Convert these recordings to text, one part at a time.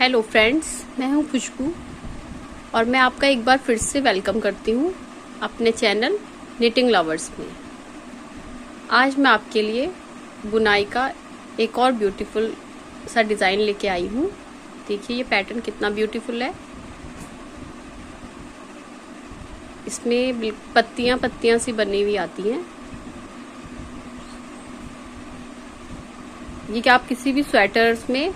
Hello friends, मैं हूं खुशबू और मैं आपका एक बार फिर से वेलकम करती हूं अपने चैनल निटिंग लवर्स में। आज मैं आपके लिए बुनाई का एक और ब्यूटीफुल सा डिज़ाइन लेके आई हूं। देखिए ये पैटर्न कितना ब्यूटीफुल है। इसमें पत्तियां पत्तियां सी बनी हुई आती हैं। ये क्या आप किसी भी स्वेटर्स में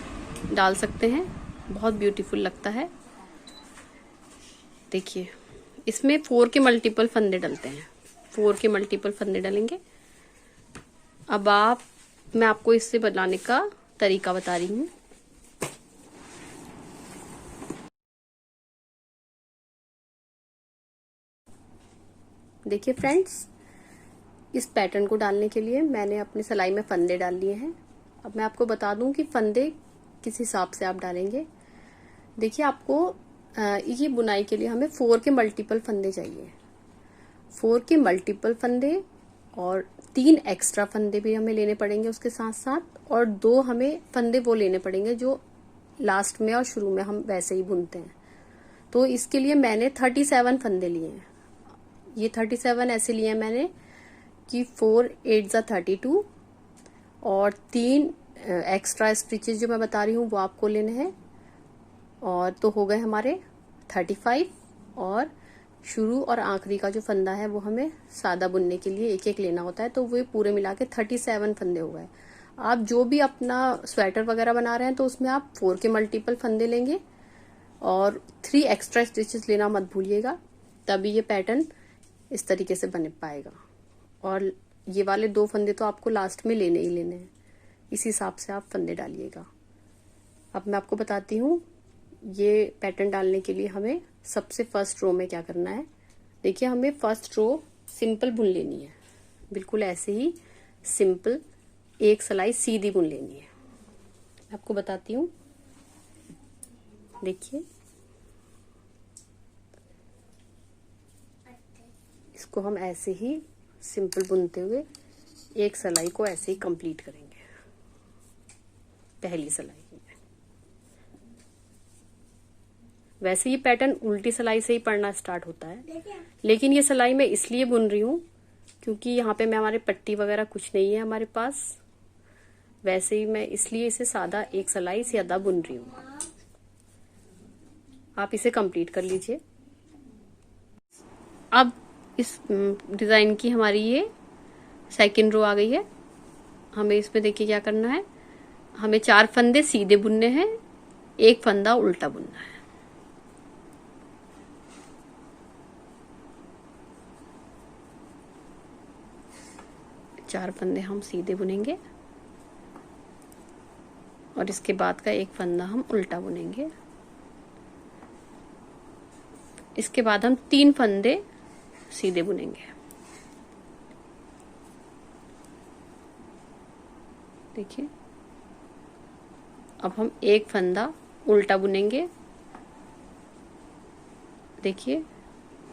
डाल सकते हैं, बहुत ब्यूटीफुल लगता है। देखिए इसमें 4 के मल्टीपल फंदे डलते हैं, 4 के मल्टीपल फंदे डलेंगे। अब मैं आपको इससे बनाने का तरीका बता रही हूँ। देखिए फ्रेंड्स, इस पैटर्न को डालने के लिए मैंने अपनी सिलाई में फंदे डाल लिए हैं। अब मैं आपको बता दूं कि फंदे किस हिसाब से आप डालेंगे। देखिए आपको ये बुनाई के लिए हमें 4 के मल्टीपल फंदे चाहिए, 4 के मल्टीपल फंदे और 3 एक्स्ट्रा फंदे भी हमें लेने पड़ेंगे उसके साथ साथ, और 2 हमें फंदे वो लेने पड़ेंगे जो लास्ट में और शुरू में हम वैसे ही बुनते हैं। तो इसके लिए मैंने 37 फंदे लिए हैं। ये 37 ऐसे लिए हैं मैंने कि 4 8 जा 32 और 3 एक्स्ट्रा स्टिचेस जो मैं बता रही हूँ वो आपको लेने हैं, और तो हो गए हमारे 35। और शुरू और आखिरी का जो फंदा है वो हमें सादा बुनने के लिए एक एक लेना होता है, तो वो पूरे मिला के 37 फंदे हो गए। आप जो भी अपना स्वेटर वगैरह बना रहे हैं तो उसमें आप 4 के मल्टीपल फंदे लेंगे और 3 एक्स्ट्रा स्टिचेस लेना मत भूलिएगा, तभी ये पैटर्न इस तरीके से बन पाएगा। और ये वाले 2 फंदे तो आपको लास्ट में लेने ही लेने हैं, इस हिसाब से आप फंदे डालिएगा। अब मैं आपको बताती हूँ ये पैटर्न डालने के लिए हमें सबसे फर्स्ट रो में क्या करना है। देखिए हमें फर्स्ट रो सिंपल बुन लेनी है, बिल्कुल ऐसे ही सिंपल एक सिलाई सीधी बुन लेनी है। आपको बताती हूँ, देखिए इसको हम ऐसे ही सिंपल बुनते हुए एक सिलाई को ऐसे ही कंप्लीट करेंगे। पहली सिलाई में वैसे ये पैटर्न उल्टी सिलाई से ही पड़ना स्टार्ट होता है, लेकिन ये सिलाई मैं इसलिए बुन रही हूँ क्योंकि यहाँ पे मैं हमारे पट्टी वगैरह कुछ नहीं है हमारे पास, वैसे ही मैं इसलिए इसे सादा एक सिलाई ज्यादा बुन रही हूँ। आप इसे कंप्लीट कर लीजिए। अब इस डिजाइन की हमारी ये सेकंड रो आ गई है। हमें इसमें देखिए क्या करना है, हमें 4 फंदे सीधे बुनने हैं, 1 फंदा उल्टा बुनना है। चार फंदे हम सीधे बुनेंगे और इसके बाद का 1 फंदा हम उल्टा बुनेंगे। इसके बाद हम 3 फंदे सीधे बुनेंगे। देखिए अब हम 1 फंदा उल्टा बुनेंगे। देखिए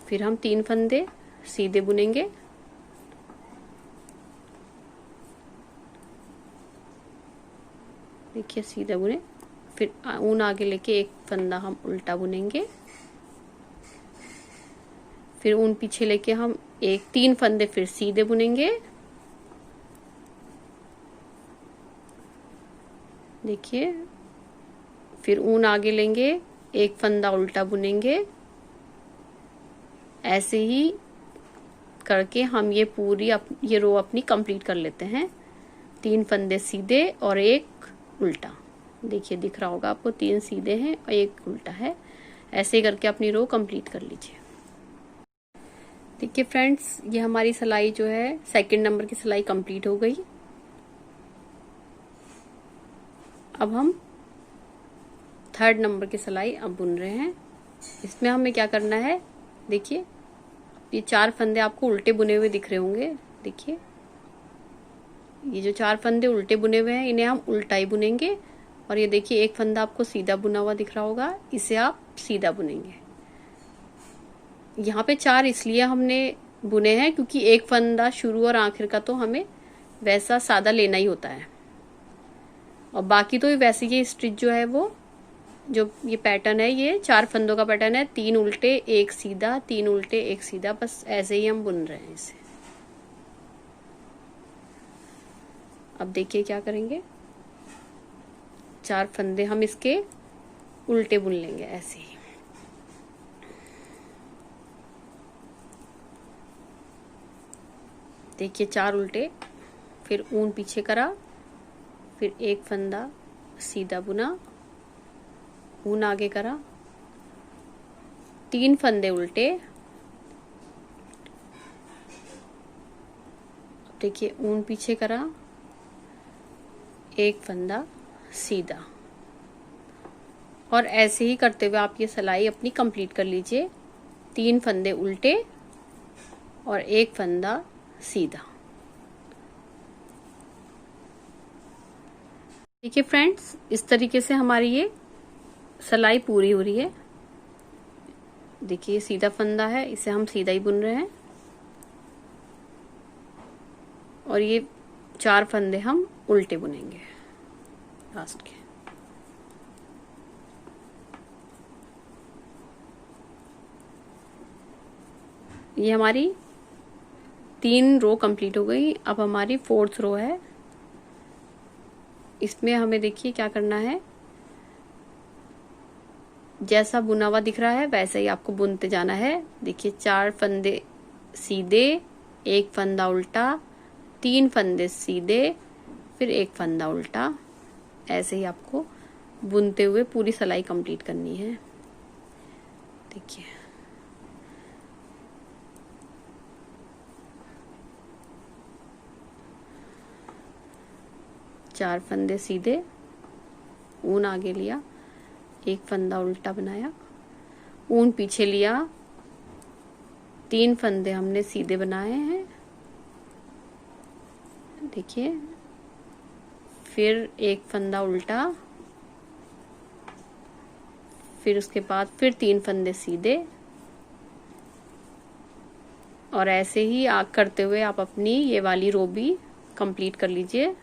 फिर हम 3 फंदे सीधे बुनेंगे। देखिए सीधे बुने, फिर ऊन आगे लेके 1 फंदा हम उल्टा बुनेंगे, फिर ऊन पीछे लेके हम 3 फंदे फिर सीधे बुनेंगे। देखिए फिर ऊन आगे लेंगे, 1 फंदा उल्टा बुनेंगे। ऐसे ही करके हम ये पूरी ये रो अपनी कंप्लीट कर लेते हैं। 3 फंदे सीधे और 1 उल्टा। देखिए दिख रहा होगा आपको, 3 सीधे हैं और 1 उल्टा है। ऐसे ही करके अपनी रो कंप्लीट कर लीजिए। देखिए फ्रेंड्स, ये हमारी सिलाई जो है सेकंड नंबर की सिलाई कंप्लीट हो गई। अब हम 3rd नंबर की सिलाई अब बुन रहे हैं। इसमें हमें क्या करना है, देखिए ये 4 फंदे आपको उल्टे बुने हुए दिख रहे होंगे। देखिए ये जो 4 फंदे उल्टे बुने हुए हैं इन्हें हम उल्टा ही बुनेंगे, और ये देखिए 1 फंदा आपको सीधा बुना हुआ दिख रहा होगा, इसे आप सीधा बुनेंगे। यहाँ पे 4 इसलिए हमने बुने हैं क्योंकि 1 फंदा शुरू और आखिर का तो हमें वैसा सादा लेना ही होता है, और बाकी तो वैसे ये स्टिच जो है वो जो ये पैटर्न है ये 4 फंदों का पैटर्न है, 3 उल्टे 1 सीधा, 3 उल्टे 1 सीधा, बस ऐसे ही हम बुन रहे हैं इसे। अब देखिए क्या करेंगे, 4 फंदे हम इसके उल्टे बुन लेंगे ऐसे ही। देखिए 4 उल्टे, फिर ऊन पीछे करा, फिर 1 फंदा सीधा बुना, ऊन आगे करा, 3 फंदे उल्टे, देखिए ऊन पीछे करा, 1 फंदा सीधा, और ऐसे ही करते हुए आप ये सिलाई अपनी कंप्लीट कर लीजिए। 3 फंदे उल्टे और 1 फंदा सीधा। देखिए फ्रेंड्स, इस तरीके से हमारी ये सिलाई पूरी हो रही है। देखिए सीधा फंदा है, इसे हम सीधा ही बुन रहे हैं, और ये 4 फंदे हम उल्टे बुनेंगे लास्ट के। ये हमारी 3 रो कंप्लीट हो गई। अब हमारी 4th रो है। इसमें हमें देखिए क्या करना है, जैसा बुना हुआ दिख रहा है वैसे ही आपको बुनते जाना है। देखिए 4 फंदे सीधे, 1 फंदा उल्टा, 3 फंदे सीधे, फिर 1 फंदा उल्टा, ऐसे ही आपको बुनते हुए पूरी सिलाई कंप्लीट करनी है। देखिए चार फंदे सीधे, ऊन आगे लिया, 1 फंदा उल्टा बनाया, ऊन पीछे लिया, 3 फंदे हमने सीधे बनाए हैं। देखिए फिर 1 फंदा उल्टा, फिर उसके बाद फिर 3 फंदे सीधे, और ऐसे ही आग करते हुए आप अपनी ये वाली रो भी कंप्लीट कर लीजिए।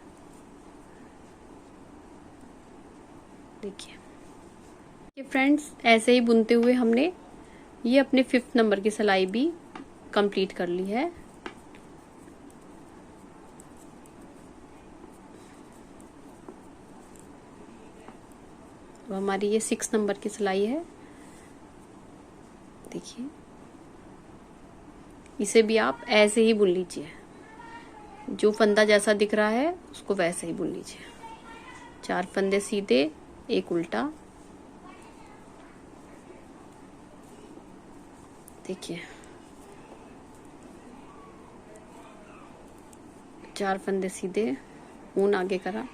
देखिए फ्रेंड्स, ऐसे ही बुनते हुए हमने ये अपने 5th नंबर की सिलाई भी कंप्लीट कर ली है। तो हमारी ये 6 नंबर की सिलाई है। देखिए इसे भी आप ऐसे ही बुन लीजिए, जो फंदा जैसा दिख रहा है उसको वैसे ही बुन लीजिए। 4 फंदे सीधे, 1 उल्टा। देखिए 4 फंदे सीधे, ऊन आगे करा,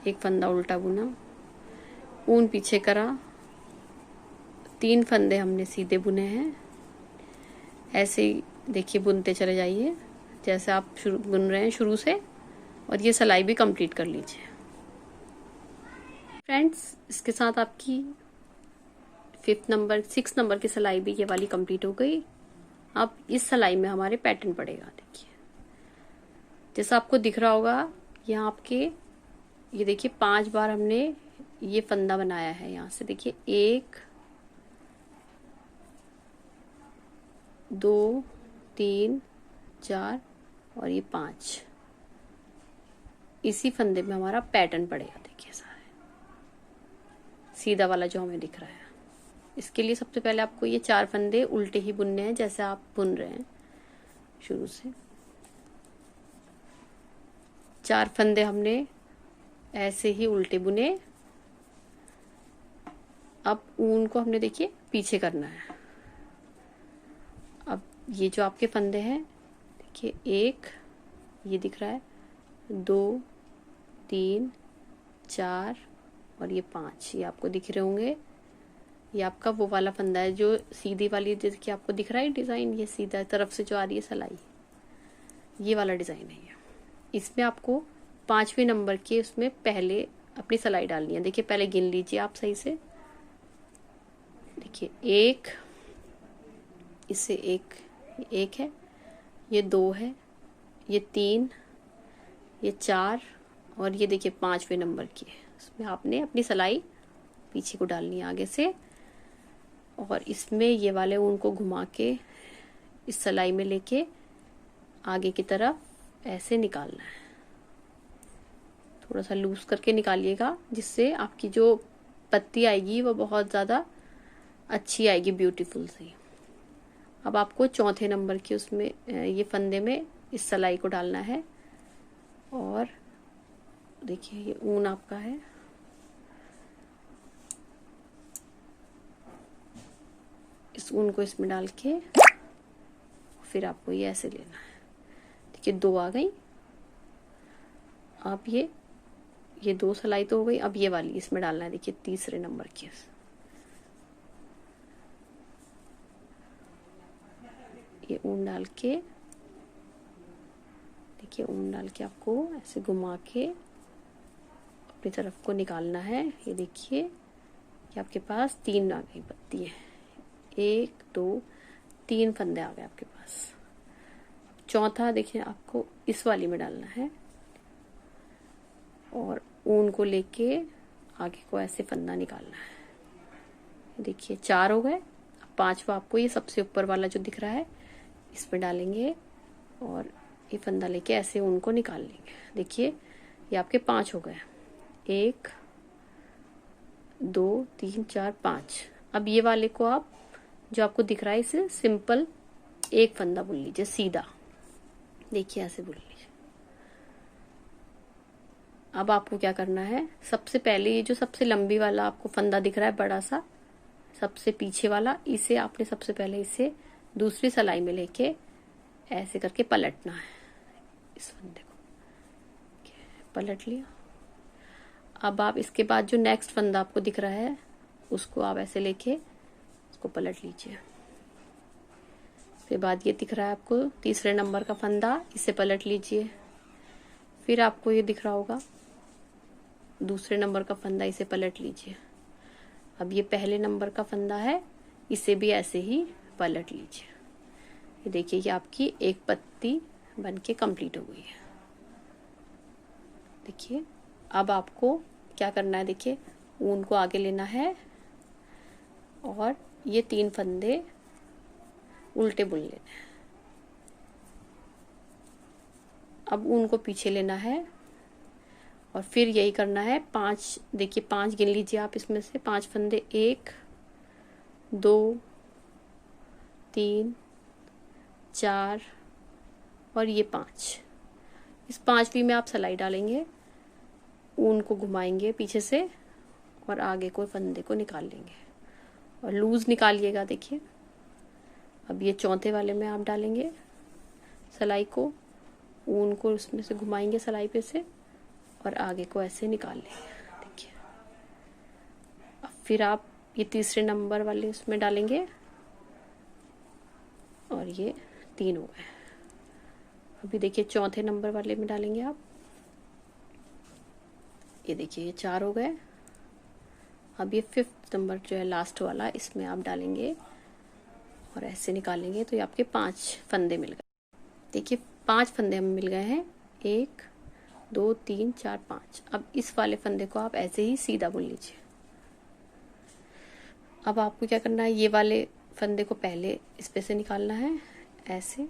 1 फंदा उल्टा बुना, ऊन पीछे करा, 3 फंदे हमने सीधे बुने हैं। ऐसे ही देखिए बुनते चले जाइए जैसे आप बुन रहे हैं शुरू से, और ये सिलाई भी कंप्लीट कर लीजिए। फ्रेंड्स, इसके साथ आपकी 6 नंबर की सिलाई भी ये वाली कंप्लीट हो गई। अब इस सिलाई में हमारे पैटर्न पड़ेगा। देखिए जैसा आपको दिख रहा होगा, यहाँ आपके ये देखिए 5 बार हमने ये फंदा बनाया है। यहाँ से देखिए 1 2 3 4 और ये 5, इसी फंदे में हमारा पैटर्न पड़ेगा। देखिए सारे सीधा वाला जो हमें दिख रहा है। इसके लिए सबसे पहले आपको ये 4 फंदे उल्टे ही बुनने हैं, जैसे आप बुन रहे हैं शुरू से। 4 फंदे हमने ऐसे ही उल्टे बुने। अब ऊन को हमने देखिए पीछे करना है। अब ये जो आपके फंदे हैं, देखिए 1 ये दिख रहा है, 2 3 4 और ये 5, ये आपको दिख रहे होंगे। ये आपका वो वाला फंदा है जो सीधी वाली, जैसे कि आपको दिख रहा है डिजाइन, ये सीधा तरफ से जो आ रही है सिलाई, ये वाला डिजाइन है ये। इसमें आपको 5वें नंबर के उसमें पहले अपनी सिलाई डालनी है। देखिए पहले गिन लीजिए आप सही से। देखिए 1, इससे 1 है, ये 2 है, ये 3, ये 4 और ये देखिए 5वें नंबर की है। उसमें आपने अपनी सिलाई पीछे को डालनी है आगे से, और इसमें ये वाले ऊन को घुमा के इस सिलाई में लेके आगे की तरफ ऐसे निकालना है। थोड़ा सा लूज करके निकालिएगा, जिससे आपकी जो पत्ती आएगी वो बहुत ज़्यादा अच्छी आएगी, ब्यूटीफुल सी। अब आपको चौथे नंबर की उसमें ये फंदे में इस सिलाई को डालना है, और देखिए ये ऊन आपका है। इस ऊन को इसमें डाल के फिर आपको ये ऐसे लेना है। देखिए 2 आ गई। अब ये 2 सिलाई तो हो गई। अब ये वाली इसमें डालना है, देखिए तीसरे नंबर की। ये ऊन डाल के, देखिए ऊन डाल के आपको ऐसे घुमा के अपनी तरफ को निकालना है। ये देखिए कि आपके पास 3 आ गई पत्ती है। 1 2 3 फंदे आ गए आपके पास। चौथा देखिए आपको इस वाली में डालना है, और ऊन को लेके आगे को ऐसे फंदा निकालना है। देखिए 4 हो गए। अब 5वां आपको ये सबसे ऊपर वाला जो दिख रहा है इसमें डालेंगे, और ये फंदा लेके ऐसे ऊन को निकाल लेंगे। देखिए ये आपके 5 हो गए। 1 2 3 4 5। अब ये वाले को आप जो आपको दिख रहा है इसे सिंपल एक फंदा बुन लीजिए सीधा। देखिए ऐसे बुन लीजिए। अब आपको क्या करना है, सबसे पहले ये जो सबसे लंबी वाला आपको फंदा दिख रहा है बड़ा सा, सबसे पीछे वाला, इसे आपने सबसे पहले इसे दूसरी सिलाई में लेके ऐसे करके पलटना है। इस फंदे को पलट लिया। अब आप इसके बाद जो नेक्स्ट फंदा आपको दिख रहा है उसको आप ऐसे लेके उसको पलट लीजिए। फिर बाद ये दिख रहा है आपको तीसरे नंबर का फंदा, इसे पलट लीजिए। फिर आपको ये दिख रहा होगा दूसरे नंबर का फंदा, इसे पलट लीजिए। अब ये पहले नंबर का फंदा है, इसे भी ऐसे ही पलट लीजिए। ये देखिए कि आपकी एक पत्ती बनके कंप्लीट हो गई है। देखिए अब आपको क्या करना है, देखिए ऊन को आगे लेना है और ये 3 फंदे उल्टे बुन लेने हैं। अब ऊन को पीछे लेना है और फिर यही करना है। 5, देखिए 5 गिन लीजिए आप, इसमें से 5 फंदे, 1 2 3 4 और ये 5। इस 5वीं में आप सिलाई डालेंगे, ऊन को घुमाएंगे पीछे से और आगे को फंदे को निकाल लेंगे और लूज निकालिएगा। देखिए अब ये चौथे वाले में आप डालेंगे सिलाई को, ऊन को उसमें से घुमाएंगे सिलाई पे से और आगे को ऐसे निकाल लेंगे। देखिए अब फिर आप ये तीसरे नंबर वाले उसमें डालेंगे और ये 3 हो गए। अभी देखिए चौथे नंबर वाले में डालेंगे आप, ये देखिए ये 4 हो गए। अब ये 5th नंबर जो है लास्ट वाला, इसमें आप डालेंगे और ऐसे निकालेंगे तो ये आपके 5 फंदे मिल गए। देखिए 5 फंदे हमें मिल गए हैं, 1 2 3 4 5। अब इस वाले फंदे को आप ऐसे ही सीधा बुन लीजिए। अब आपको क्या करना है, ये वाले फंदे को पहले इस पे से निकालना है ऐसे।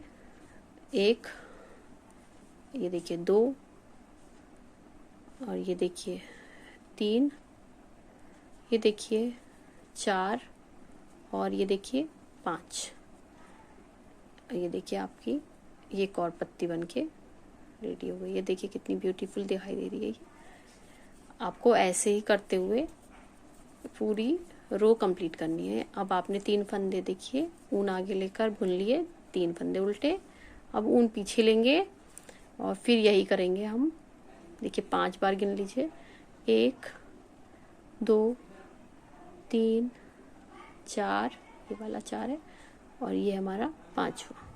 1, ये देखिए 2 और ये देखिए 3, ये देखिए 4 और ये देखिए 5। ये देखिए आपकी ये एक और पत्ती बनके रेडी हो गई। ये देखिए कितनी ब्यूटीफुल दिखाई दे रही है। आपको ऐसे ही करते हुए पूरी रो कंप्लीट करनी है। अब आपने 3 फंदे देखिए ऊन आगे लेकर बुन लिए, 3 फंदे उल्टे। अब ऊन पीछे लेंगे और फिर यही करेंगे हम। देखिए 5 बार गिन लीजिए, 1 2 3 4, ये वाला 4 है और ये हमारा 5वां।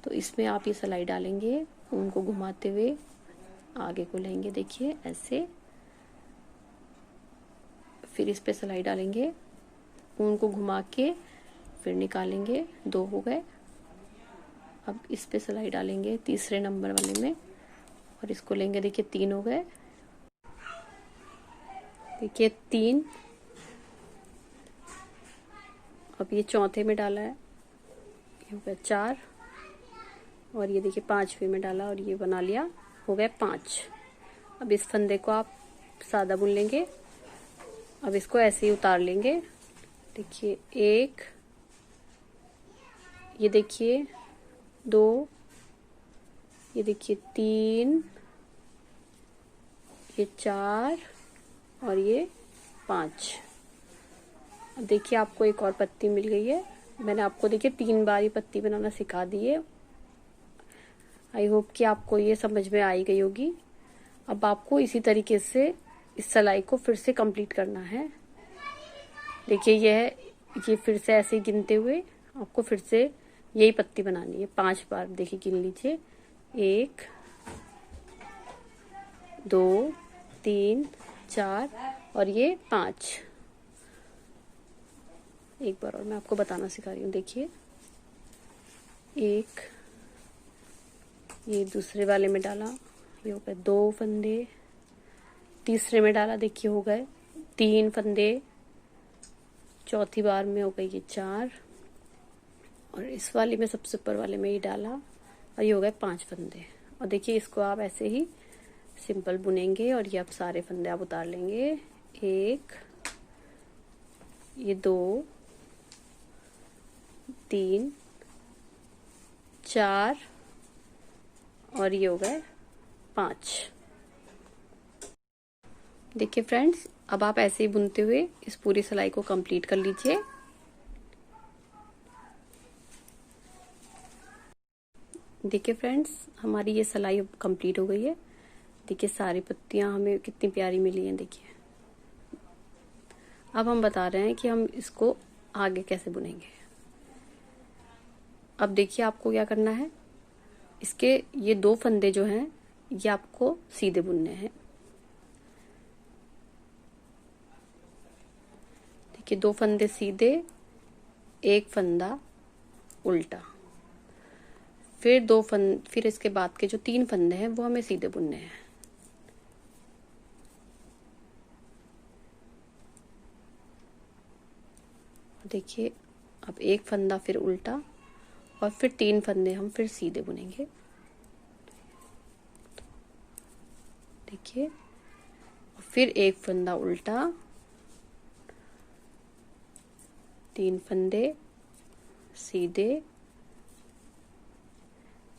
तो इसमें आप ये सिलाई डालेंगे, ऊन को घुमाते हुए आगे को लेंगे, देखिए ऐसे। फिर इस पे सिलाई डालेंगे, ऊन को घुमा के फिर निकालेंगे, 2 हो गए। अब इस पे सिलाई डालेंगे तीसरे नंबर वाले में और इसको लेंगे, देखिए 3 हो गए। देखिए 3 अब ये चौथे में डाला है, ये हो गया 4, और ये देखिए 5वें में डाला और ये बना लिया, हो गया 5। अब इस फंदे को आप सादा बुन लेंगे। अब इसको ऐसे ही उतार लेंगे। देखिए 1, ये देखिए 2, ये देखिए 3, ये 4 और ये 5। अब देखिए आपको एक और पत्ती मिल गई है। मैंने आपको देखिए 3 बार ये पत्ती बनाना सिखा दी है। आई होप कि आपको ये समझ में आई गई होगी। अब आपको इसी तरीके से इस सिलाई को फिर से कंप्लीट करना है। देखिए ये फिर से ऐसे ही गिनते हुए आपको फिर से यही पत्ती बनानी है 5 बार। देखिए गिन लीजिए, 1, 2, 3, 4 और ये 5। एक बार और मैं आपको बताना सिखा रही हूँ। देखिए 1, ये दूसरे वाले में डाला, ये हो गए 2 फंदे। तीसरे में डाला, देखिए हो गए 3 फंदे। चौथी बार में हो गई ये 4, और इस वाली में सबसे ऊपर वाले में ये डाला और ये हो गए 5 फंदे। और देखिए इसको आप ऐसे ही सिंपल बुनेंगे और ये आप सारे फंदे आप उतार लेंगे। 1, ये 2, 3, 4 और ये हो गए 5। देखिए फ्रेंड्स, अब आप ऐसे ही बुनते हुए इस पूरी सिलाई को कंप्लीट कर लीजिए। देखिए फ्रेंड्स, हमारी ये सिलाई अब कंप्लीट हो गई है। देखिए सारी पत्तियां हमें कितनी प्यारी मिली हैं। देखिए अब हम बता रहे हैं कि हम इसको आगे कैसे बुनेंगे। अब देखिए आपको क्या करना है, इसके ये 2 फंदे जो हैं ये आपको सीधे बुनने हैं। देखिए 2 फंदे सीधे, 1 फंदा उल्टा, फिर इसके बाद के जो 3 फंदे हैं वो हमें सीधे बुनने हैं। देखिए अब 1 फंदा फिर उल्टा और फिर 3 फंदे हम फिर सीधे बुनेंगे। देखिए फिर 1 फंदा उल्टा, 3 फंदे सीधे,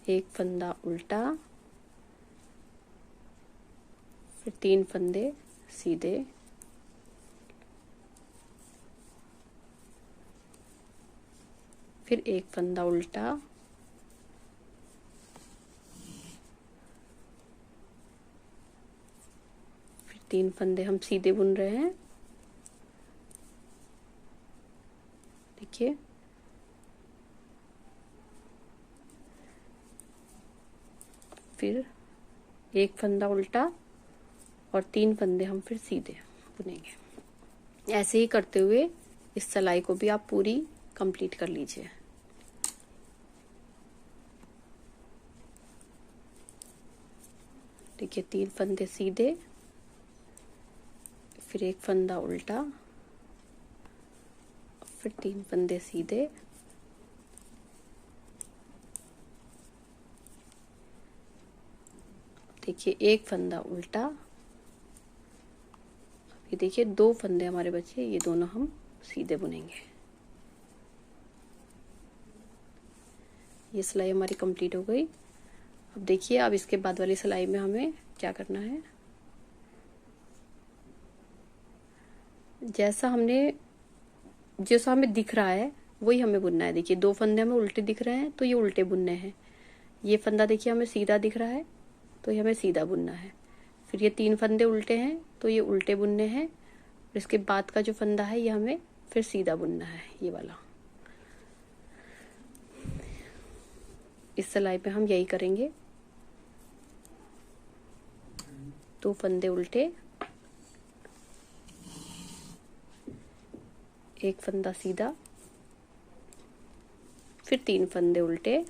1 फंदा उल्टा, फिर 3 फंदे सीधे, फिर 1 फंदा उल्टा, फिर 3 फंदे हम सीधे बुन रहे हैं। देखिए फिर 1 फंदा उल्टा और 3 फंदे हम फिर सीधे बुनेंगे। ऐसे ही करते हुए इस सिलाई को भी आप पूरी कंप्लीट कर लीजिए। देखिए 3 फंदे सीधे, फिर 1 फंदा उल्टा, फिर 3 फंदे सीधे, देखिए 1 फंदा उल्टा। अभी देखिए 2 फंदे हमारे बचे, ये दोनों हम सीधे बुनेंगे। ये सिलाई हमारी कंप्लीट हो गई। अब देखिए अब इसके बाद वाली सिलाई में हमें क्या करना है। जैसा हमें दिख रहा है वही हमें बुनना है। देखिए 2 फंदे हमें उल्टे दिख रहे हैं तो ये उल्टे बुनने हैं। ये फंदा देखिए हमें सीधा दिख रहा है तो ये हमें सीधा बुनना है। फिर ये 3 फंदे उल्टे हैं तो ये उल्टे बुनने हैं। और इसके बाद का जो फंदा है ये हमें फिर सीधा बुनना है, ये वाला। इस सिलाई पे हम यही करेंगे। 2 फंदे उल्टे, 1 फंदा सीधा, फिर 3 फंदे उल्टे,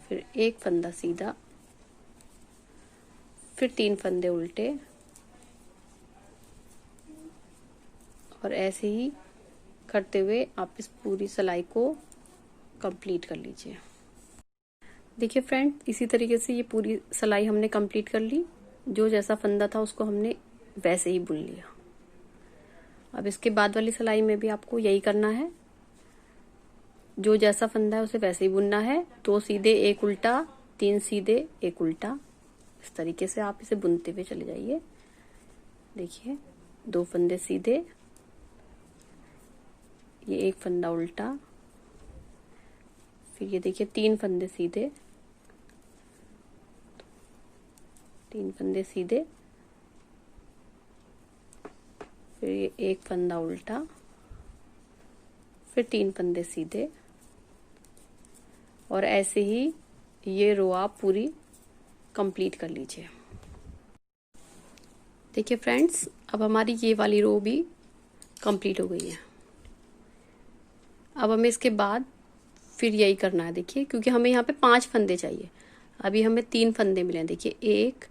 फिर 1 फंदा सीधा, फिर 3 फंदे उल्टे, और ऐसे ही करते हुए आप इस पूरी सिलाई को कंप्लीट कर लीजिए। देखिए फ्रेंड, इसी तरीके से ये पूरी सिलाई हमने कंप्लीट कर ली। जो जैसा फंदा था उसको हमने वैसे ही बुन लिया। अब इसके बाद वाली सिलाई में भी आपको यही करना है। जो जैसा फंदा है उसे वैसे ही बुनना है। 2 सीधे 1 उल्टा, 3 सीधे 1 उल्टा, इस तरीके से आप इसे बुनते हुए चले जाइए। देखिए 2 फंदे सीधे, ये 1 फंदा उल्टा, फिर ये देखिए 3 फंदे सीधे, 3 फंदे सीधे, फिर ये 1 फंदा उल्टा, फिर 3 फंदे सीधे, और ऐसे ही ये रो आप पूरी कंप्लीट कर लीजिए। देखिए फ्रेंड्स, अब हमारी ये वाली रो भी कंप्लीट हो गई है। अब हमें इसके बाद फिर यही करना है। देखिए, क्योंकि हमें यहाँ पे 5 फंदे चाहिए, अभी हमें 3 फंदे मिले हैं। देखिए 1,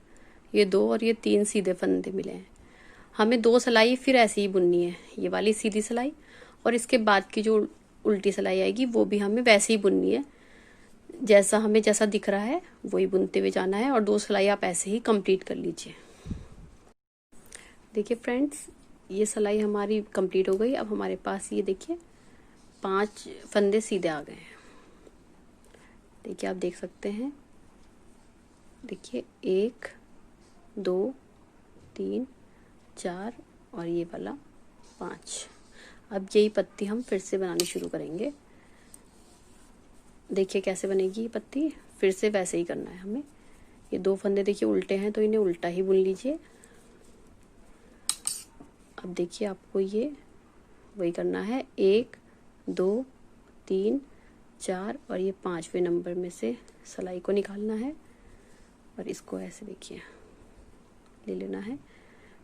ये 2 और ये 3 सीधे फंदे मिले हैं। हमें 2 सिलाई फिर ऐसे ही बुननी है, ये वाली सीधी सिलाई, और इसके बाद की जो उल्टी सिलाई आएगी वो भी हमें वैसे ही बुननी है। जैसा हमें जैसा दिख रहा है वही बुनते हुए जाना है, और 2 सिलाई आप ऐसे ही कंप्लीट कर लीजिए। देखिए फ्रेंड्स, ये सिलाई हमारी कंप्लीट हो गई। अब हमारे पास ये देखिए 5 फंदे सीधे आ गए हैं। देखिए आप देख सकते हैं, देखिए 1, 2, 3, 4 और ये वाला 5। अब यही पत्ती हम फिर से बनानी शुरू करेंगे। देखिए कैसे बनेगी ये पत्ती, फिर से वैसे ही करना है हमें। ये 2 फंदे देखिए उल्टे हैं तो इन्हें उल्टा ही बुन लीजिए। अब देखिए आपको ये वही करना है, 1, 2, 3, 4 और ये 5वें नंबर में से सिलाई को निकालना है, और इसको ऐसे देखिए ले लेना है।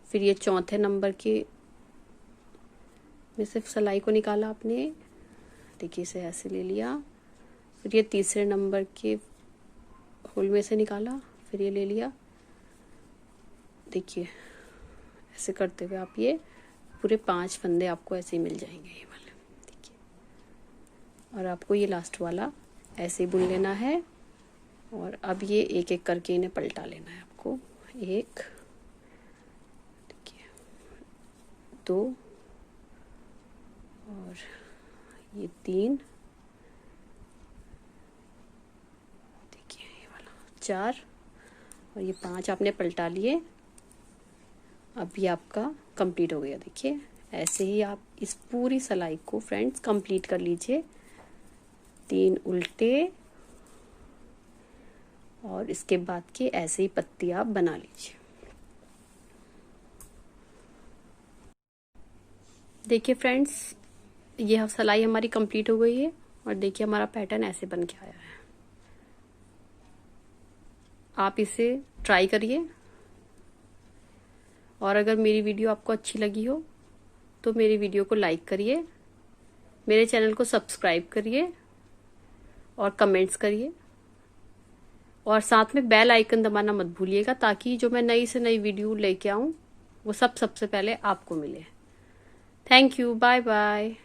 फिर ये 4थे नंबर के में से सिलाई को निकाला आपने, देखिए इसे ऐसे ले लिया। फिर ये 3रे नंबर के होल में से निकाला, फिर ये ले लिया। देखिए ऐसे करते हुए आप ये पूरे 5 फंदे आपको ऐसे ही मिल जाएंगे, ये वाले देखिए। और आपको ये लास्ट वाला ऐसे ही बुन लेना है, और अब ये एक एक करके इन्हें पलटा लेना है आपको। 1, देखिए 2 और ये 3, देखिए ये वाला 4 और ये 5 आपने पलटा लिए। अब ये आपका कंप्लीट हो गया। देखिए ऐसे ही आप इस पूरी सिलाई को फ्रेंड्स कंप्लीट कर लीजिए। 3 उल्टे और इसके बाद की ऐसे ही पत्ती आप बना लीजिए। देखिए फ्रेंड्स, ये सिलाई हमारी कंप्लीट हो गई है, और देखिए हमारा पैटर्न ऐसे बन के आया है। आप इसे ट्राई करिए, और अगर मेरी वीडियो आपको अच्छी लगी हो तो मेरी वीडियो को लाइक करिए, मेरे चैनल को सब्सक्राइब करिए और कमेंट्स करिए, और साथ में बेल आइकन दबाना मत भूलिएगा, ताकि जो मैं नई से नई वीडियो लेके आऊँ वो सबसे पहले आपको मिले। Thank you, bye bye.